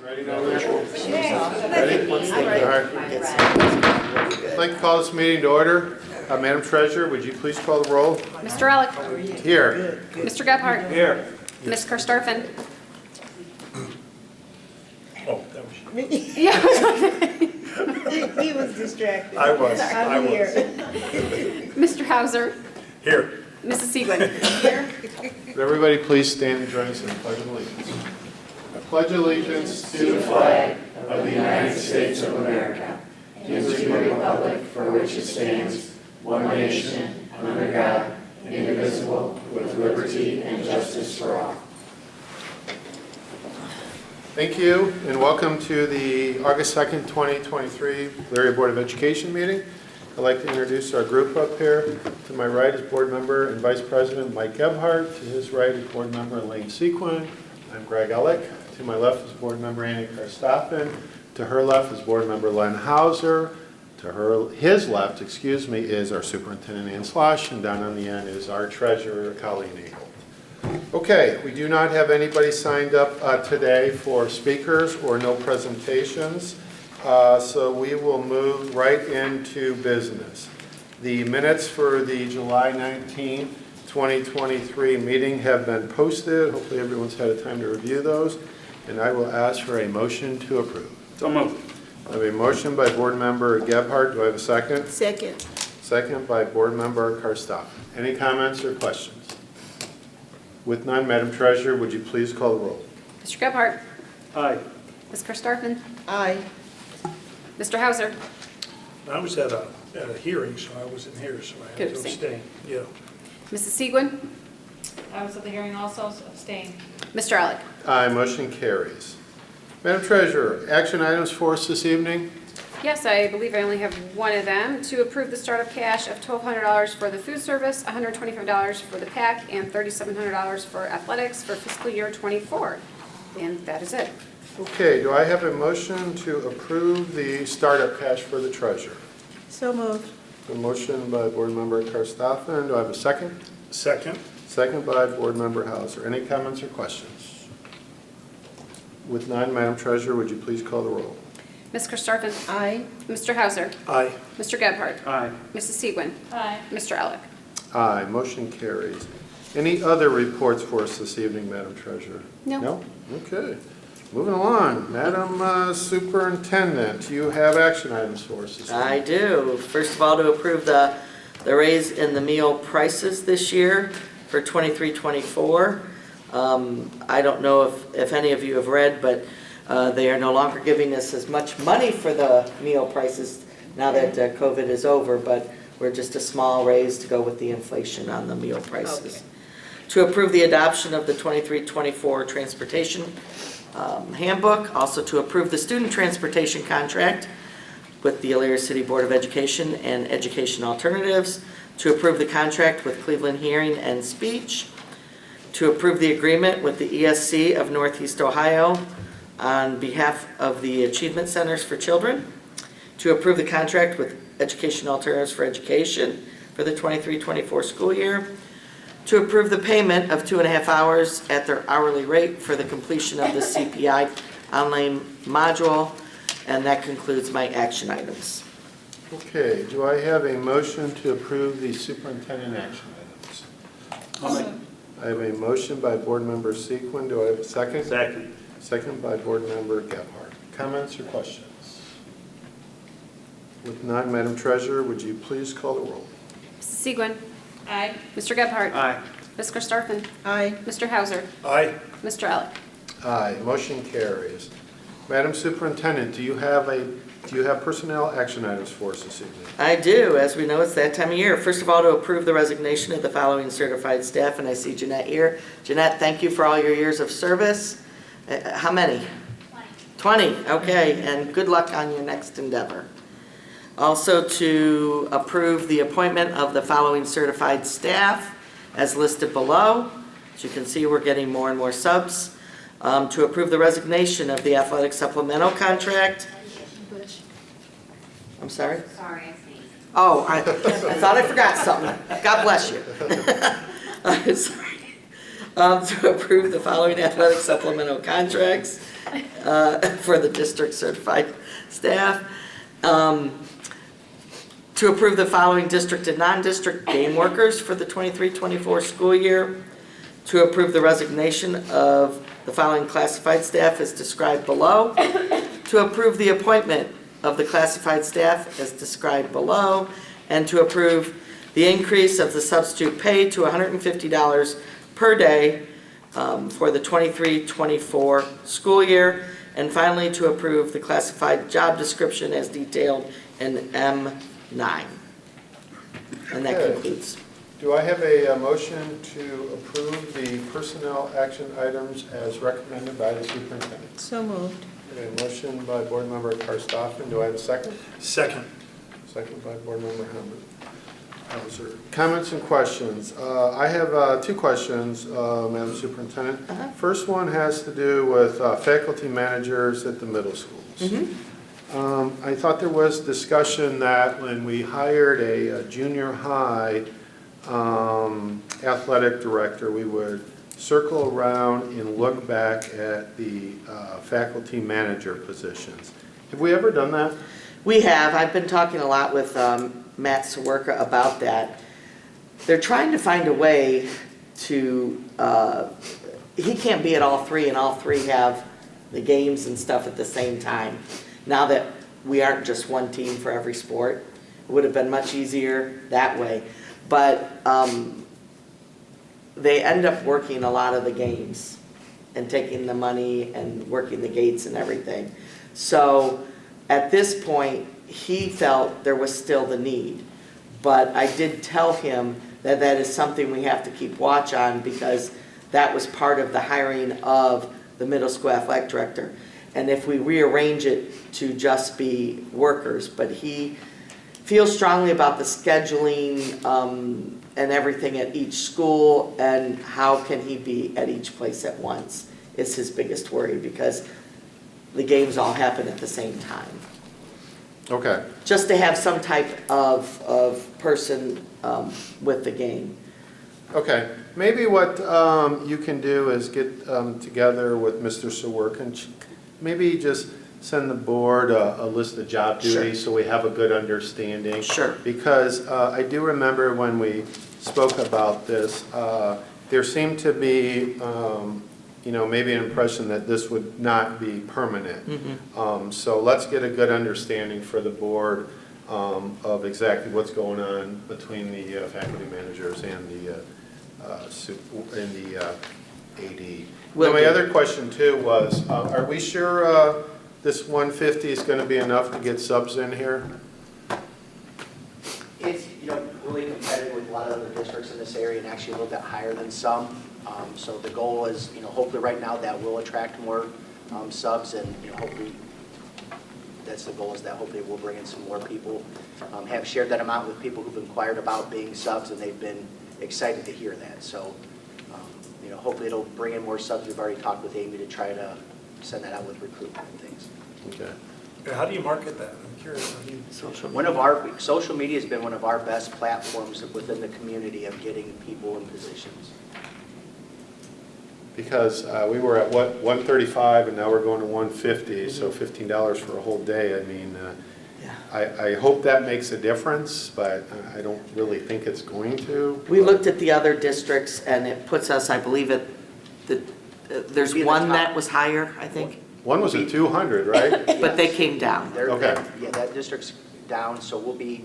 Ready now, Ready? All right. I'd like to call this meeting to order. Madam Treasurer, would you please call the roll? Mr. Alec. Here. Mr. Gebhardt. Here. Ms. Karstafen. Oh, that was you. Yeah. He was distracted. I was. I'm here. Mr. Hauser. Here. Mrs. Siegel. Here. Would everybody please stand and join us in the Pledge of Allegiance? I pledge allegiance to the flag of the United States of America and to the republic for which it stands, one nation, under God, indivisible, with liberty and justice for all. Thank you, and welcome to the August 2nd, 2023 Elyria Board of Education meeting. I'd like to introduce our group up here. To my right is Board Member and Vice President Mike Gebhardt. To his right is Board Member Elaine Sequin. I'm Greg Ellick. To my left is Board Member Annie Karstafen. To her left is Board Member Len Hauser. To his left, is our Superintendent Ann Slosh, and down on the end is our Treasurer Colleen Eagle. Okay, we do not have anybody signed up today for speakers or no presentations, so we will move right into business. The minutes for the July 19, 2023 meeting have been posted. Hopefully everyone's had a time to review those, and I will ask for a motion to approve. So moved. I have a motion by Board Member Gebhardt. Do I have a second? Second. Second by Board Member Karstoff. Any comments or questions? With none, Madam Treasurer, would you please call the roll? Mr. Gebhardt. Aye. Ms. Karstafen. Aye. Mr. Hauser. I was at a hearing, so I wasn't here, so I had Good, to abstain. abstain. Yeah. Mrs. Siegel. I was at the hearing also, abstained. Mr. Alec. Aye, motion carries. Madam Treasurer, action items for us this evening? Yes, I believe I only have one of them. To approve the startup cash of $1,200 for the food service, $125 for the PAC, and $3,700 for athletics for fiscal year '24. And that is it. Okay, do I have a motion to approve the startup cash for the treasurer? So moved. A motion by Board Member Karstoffen. Do I have a second? Second. Second by Board Member Hauser. Any comments or questions? With none, Madam Treasurer, would you please call the roll? Ms. Karstafen. Aye. Mr. Hauser. Aye. Mr. Gebhardt. Aye. Mrs. Siegel. Aye. Mr. Alec. Aye, motion carries. Any other reports for us this evening, Madam Treasurer? No. No? Okay. Moving along, Madam Superintendent, you have action items for us this evening. I do. First of all, to approve the raise in the meal prices this year for 23-24. I don't know if any of you have read, but they are no longer giving us as much money for the meal prices now that COVID is over, but we're just a small raise to go with the inflation on the meal prices. Okay. To approve the adoption of the 23-24 transportation handbook, also to approve the student transportation contract with the Elyria City Board of Education and Education Alternatives, to approve the contract with Cleveland Hearing and Speech, to approve the agreement with the ESC of Northeast Ohio on behalf of the Achievement Centers for Children, to approve the contract with Education Alternatives for Education for the 23-24 school year, to approve the payment of 2.5 hours at their hourly rate for the completion of the CPI online module, and that concludes my action items. Okay, do I have a motion to approve the superintendent action items? I have a motion by Board Member Sequin. Do I have a second? Second. Second by Board Member Gebhardt. Comments or questions? With none, Madam Treasurer, would you please call the roll? Mrs. Siegel. Aye. Mr. Gebhardt. Aye. Ms. Karstafen. Aye. Mr. Hauser. Aye. Mr. Alec. Aye, motion carries. Madam Superintendent, do you have personnel action items for us this evening? I do. As we know, it's that time of year. First of all, to approve the resignation of the following certified staff, and I see Jeanette here. Jeanette, thank you for all your years of service. How many? 20. Okay, and good luck on your next endeavor. Also to approve the appointment of the following certified staff as listed below. As you can see, we're getting more and more subs. To approve the resignation of the athletic supplemental contract. I'm sorry? Sorry, I sneezed. Oh, I thought I forgot something. God bless you. Sorry. To approve the following athletic supplemental contracts. for the district certified staff. To approve the following district and non-district game workers for the 23-24 school year. To approve the resignation of the following classified staff as described below. To approve the appointment of the classified staff as described below. And to approve the increase of the substitute pay to $150 per day for the 23-24 school year. And finally, to approve the classified job description as detailed in M9. And that Okay. concludes. Do I have a motion to approve the personnel action items as recommended by the superintendent? So moved. A motion by Board Member Karstoffen. Do I have a second? Second. Second by Board Member Hauser. Comments and questions. I have two questions, Madam Superintendent. First one has to do with faculty managers at the middle schools. I thought there was discussion that when we hired a junior high athletic director, we would circle around and look back at the faculty manager positions. Have we ever done that? We have. I've been talking a lot with Matt Sawerka about that. They're trying to find a way to, he can't be at all three and all three have the games and stuff at the same time. Now that we aren't just one team for every sport, it would have been much easier that way. But they end up working a lot of the games and taking the money and working the gates and everything. So at this point, he felt there was still the need. But I did tell him that that is something we have to keep watch on because that was part of the hiring of the middle school athletic director. And if we rearrange it to just be workers, but he feels strongly about the scheduling and everything at each school and how can he be at each place at once is his biggest worry because the games all happen at the same time. Okay. Just to have some type of person with the game. Okay. Maybe what you can do is get together with Mr. Sawerk and maybe just send the board a list of job duties so we have a good understanding. Sure. Because I do remember when we spoke about this, there seemed to be, maybe an impression that this would not be permanent. So let's get a good understanding for the board of exactly what's going on between the faculty managers and the AD. Will My do. other question too was, are we sure this 150 is going to be enough to get subs in here? It's, really competitive with a lot of other districts in this area and actually a little bit higher than some. So the goal is, hopefully right now that will attract more subs and, hopefully that's the goal is that hopefully we'll bring in some more people. Have shared that amount with people who've inquired about being subs and they've been excited to hear that. So, hopefully it'll bring in more subs. We've already talked with Amy to try to send that out with recruitment and things. Okay. How do you market that? I'm curious. How do you... Social media has been one of our best platforms within the community of getting people in positions. Because we were at, 135 and now we're going to 150, so $15 for a whole day. I mean, I hope that makes a difference, but I don't really think it's going to. We looked at the other districts and it puts us, I believe, there's one that was higher, I think, One was at 200, right? but they came down. Okay. Yeah, that district's down, so we'll be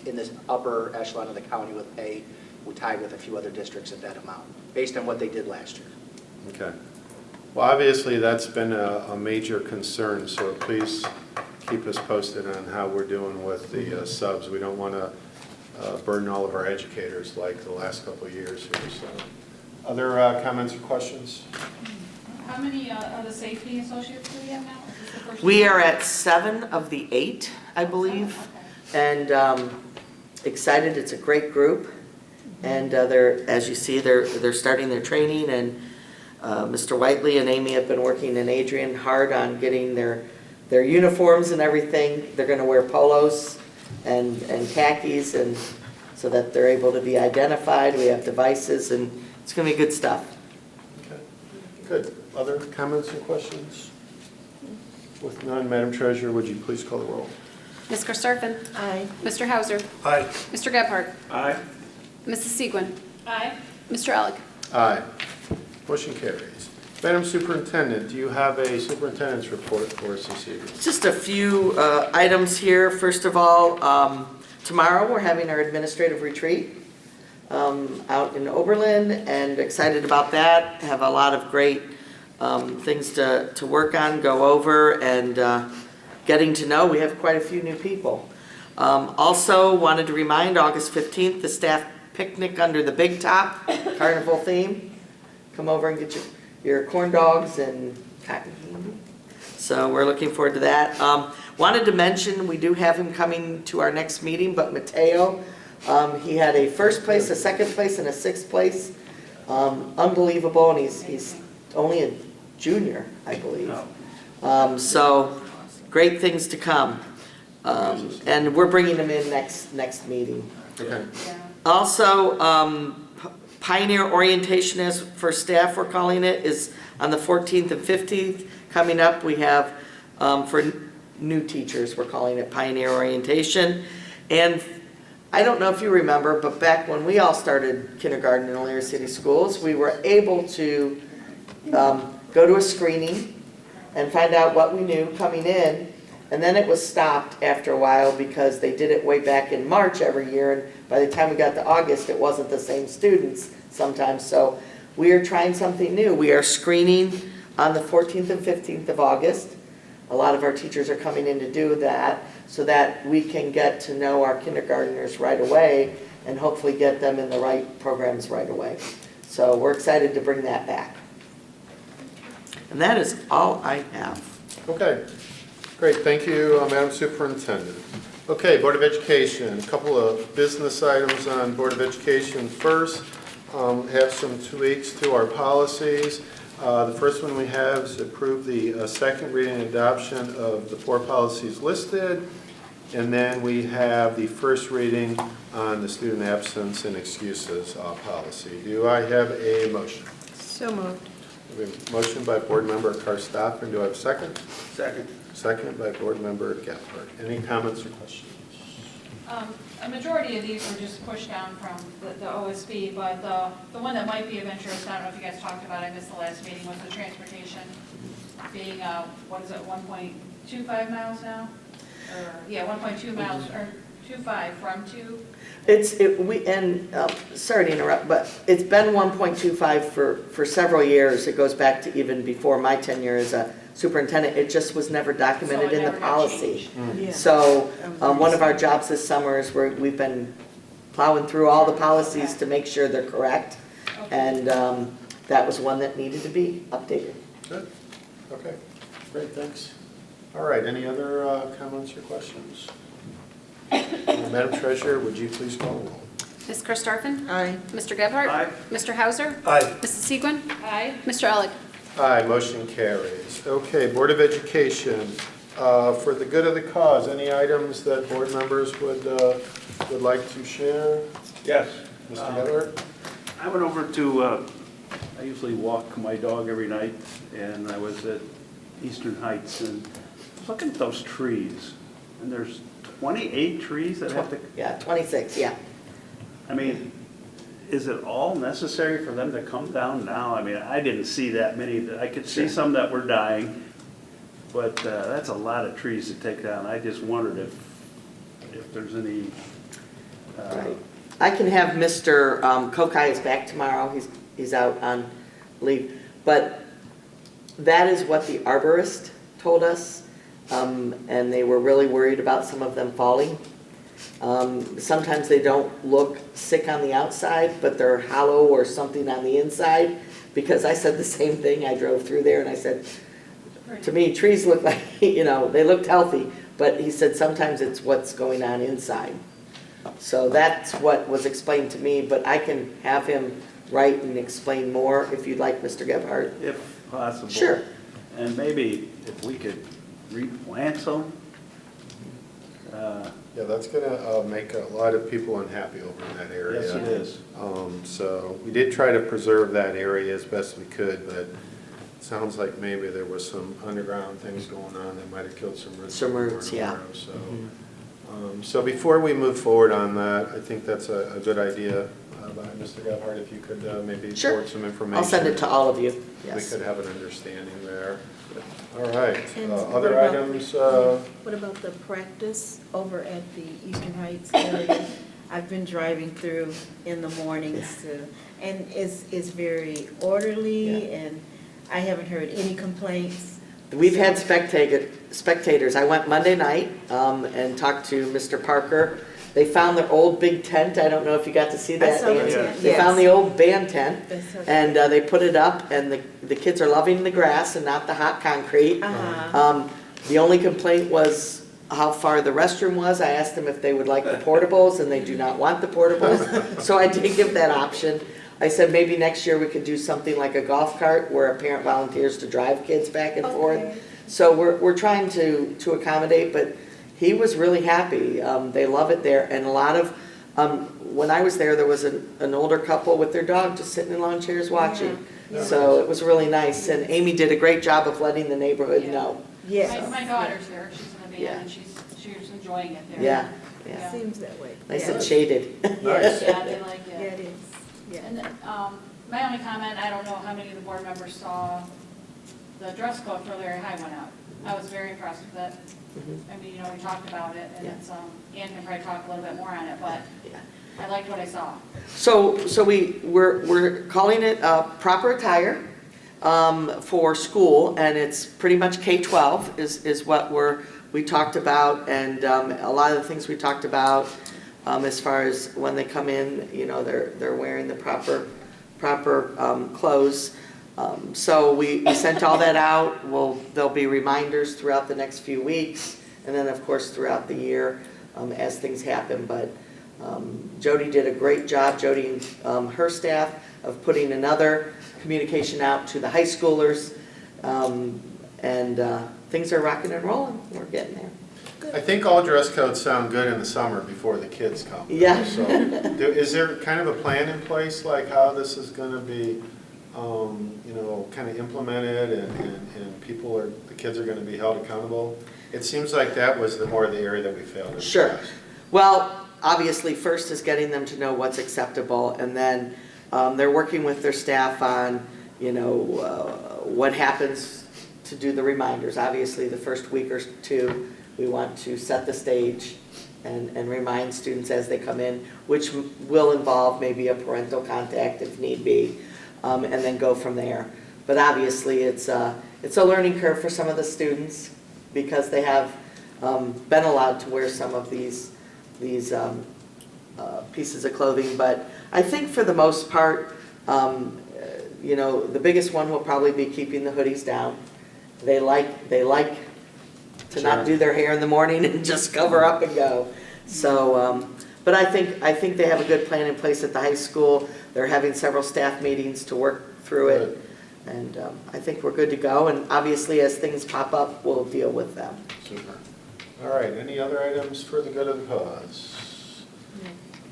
in this upper echelon of the county with pay. We're tied with a few other districts at that amount, based on what they did last year. Okay. Well, obviously, that's been a major concern, so please keep us posted on how we're doing with the subs. We don't want to burden all of our educators like the last couple of years here. So, other comments or questions? How many of the safety associates do we have now? Is this the first We year? are at 7 of the 8, I believe, and excited. It's a great group, and they're, as you see, they're starting their training, and Mr. Whiteley and Amy have been working, and Adrian, hard on getting their uniforms and everything. They're going to wear polos and khakis, and so that they're able to be identified. We have devices, and it's going to be good stuff. Okay. Good. Other comments or questions? With none, Madam Treasurer, would you please call the roll? Ms. Karstafen? Aye. Mr. Hauser? Aye. Mr. Gebhardt? Aye. Mrs. Segwin? Aye. Mr. Elick? Aye. Motion carries. Madam Superintendent, do you have a superintendent's report for us this evening? Just a few items here. First of all, tomorrow we're having our administrative retreat out in Oberlin, and excited about that. Have a lot of great things to work on, go over, and getting to know. We have quite a few new people. Also wanted to remind August 15th, the staff picnic under the big top, carnival theme. Come over and get your corn dogs and cotton candy. So we're looking forward to that. Wanted to mention, we do have him coming to our next meeting, but Mateo, he had a first place, a second place, and a sixth place. Unbelievable, and he's only a junior, I believe. So great things to come. And we're bringing him in next meeting. Okay. Also, Pioneer Orientation as for staff, we're calling it, is on the 14th and 15th. Coming up, we have, for new teachers, we're calling it Pioneer Orientation. And I don't know if you remember, but back when we all started kindergarten in Elyria City Schools, we were able to go to a screening and find out what we knew coming in. And then it was stopped after a while because they did it way back in March every year, and by the time we got to August, it wasn't the same students sometimes. So we are trying something new. We are screening on the 14th and 15th of August. A lot of our teachers are coming in to do that so that we can get to know our kindergartners right away and hopefully get them in the right programs right away. So we're excited to bring that back. And that is all I have. Okay, great, thank you, Madam Superintendent. Okay, Board of Education, a couple of business items on Board of Education. First, have some tweaks to our policies. The first one we have is approve the second reading and adoption of the 4 policies listed. And then we have the first reading on the student absence and excuses policy. Do I have a motion? So moved. We have a motion by Board Member Karstoffen. Do I have a second? Second. Second by Board Member Gephardt. Any comments or questions? A majority of these were just pushed down from the OSB, but the one that might be of interest, I don't know if you guys talked about it, I missed the last meeting, was the transportation being, what is it, 1.25 miles now? Or, yeah, 1.2 miles, or 2.5 from 2. Sorry to interrupt, but it's been 1.25 for several years. It goes back to even before my tenure as a superintendent. It just was never documented So it in the never got policy. changed. Yeah. So one of our jobs this summer is we've been plowing through all the policies to make sure they're correct. Okay. And that was one that needed to be updated. Good. Okay. Great, thanks. All right, any other comments or questions? Madam Treasurer, would you please call the roll? Ms. Karstafen? Aye. Mr. Gebhardt? Aye. Mr. Hauser? Aye. Mrs. Segwin? Aye. Mr. Elick? Aye, motion carries. Okay, Board of Education, for the good of the cause, any items that board members would like to share? Yes. Mr. Gebhardt? I went over to, I usually walk my dog every night, and I was at Eastern Heights, and looking at those trees, and there's 28 trees that have to, Yeah, 26, yeah. I mean, is it all necessary for them to come down now? I mean, I didn't see that many. I could see some that were dying, but that's a lot of trees to take down. I just wondered if there's any. Right. I can have Mr. Kokai is back tomorrow. He's out on leave. But that is what the arborist told us, and they were really worried about some of them falling. Sometimes they don't look sick on the outside, but they're hollow or something on the inside, because I said the same thing. I drove through there and I said, to me, trees look like, they looked healthy, but he said sometimes it's what's going on inside. So that's what was explained to me, but I can have him write and explain more if you'd like, Mr. Gebhardt. If possible. Sure. And maybe if we could replant some. Yeah, that's going to make a lot of people unhappy over in that area. Yes, it is. So we did try to preserve that area as best we could, but sounds like maybe there was some underground things going on that might have killed some roots. Some we roots, weren't yeah. aware of. So, so before we move forward on that, I think that's a good idea. Mr. Gebhardt, if you could maybe Sure. forward some information. I'll send it to all of you, We yes. could have an understanding there. All right, And what other about- items? What about the practice over at the Eastern Heights area? I've been driving through in the mornings and it's very orderly and I haven't heard any complaints. We've had spectators. I went Monday night and talked to Mr. Parker. They found their old big tent. I don't know if you got to see I that. saw the Nancy. tent, They found yes. the old band tent That's so and they put it up and the kids are loving the grass and not the hot concrete. Uh-huh. The only complaint was how far the restroom was. I asked them if they would like the portables and they do not want the portables. So I did give that option. I said maybe next year we could do something like a golf cart where a parent volunteers to drive kids back and forth. Okay. So we're trying to accommodate, but he was really happy. They love it there. And a lot of, when I was there was an older couple with their dog just sitting in lawn chairs watching. Yeah. So it was really nice. And Amy did a great job of letting the neighborhood Yeah. know. Yes. My daughter's there, she's in the Yeah. band, and she's enjoying it there. Yeah, yeah. Seems that way. Nice Yeah. and shaded. Nice. Yeah, they like Yeah, it. it is. Yeah. And then, my only comment, I don't know how many of the board members saw the dress code for Elyria High went out. I was very impressed with it. Mhm. I mean, we talked about it, and Yeah. it's, Ann can probably talk a little bit more on it, but Yeah. I liked what I saw. So we're calling it proper attire for school, and it's pretty much K-12 is what we talked about, and a lot of the things we talked about as far as when they come in, you know, they're wearing the proper clothes. So we sent all that out. There'll be reminders throughout the next few weeks, and then of course throughout the year as things happen. But Jody did a great job, Jody and her staff, of putting another communication out to the high schoolers, and things are rocking and rolling. We're getting there. I think all dress codes sound good in the summer before the kids come. Yeah. So, is there kind of a plan in place, like how this is going to be, you know, kind of implemented, and the kids are going to be held accountable? It seems like that was more of the area that we failed in. Sure. Well, obviously, first is getting them to know what's acceptable, and then they're working with their staff on, you know, what happens to do the reminders. Obviously, the first week or two, we want to set the stage and remind students as they come in, which will involve maybe a parental contact if need be, and then go from there. But obviously, it's a learning curve for some of the students because they have been allowed to wear some of these pieces of clothing. But I think for the most part, you know, the biggest one will probably be keeping the hoodies down. They like to not do their hair in the morning and just cover up and go. So, but I think they have a good plan in place at the high school. They're having several staff meetings to work through it. And I think we're good to go. And obviously, as things pop up, we'll deal with them. Super. All right, any other items for the good of the cause?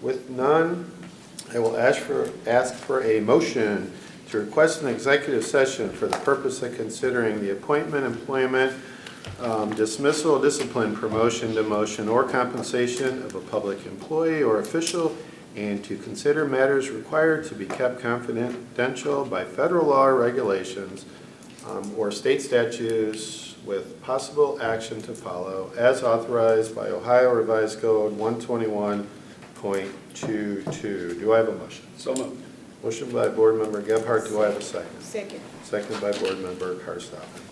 With none, I will ask for a motion to request an executive session for the purpose of considering the appointment, employment, dismissal, discipline, promotion, demotion, or compensation of a public employee or official, and to consider matters required to be kept confidential by federal law or regulations or state statutes with possible action to follow as authorized by Ohio Revised Code 121.22. Do I have a motion? So moved. Motion by Board Member Gebhardt. Do I have a second? Second. Second by Board Member Karstoffen.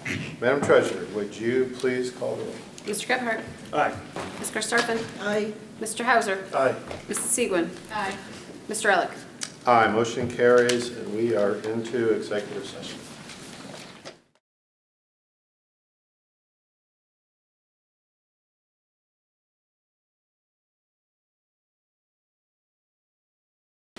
Madam Treasurer, would you please call the roll? Mr. Gebhardt? Aye. Ms. Karstoffen? Aye. Mr. Hauser? Aye. Mrs. Segwin? Aye. Mr. Elick? Aye, motion carries, and we are into executive session.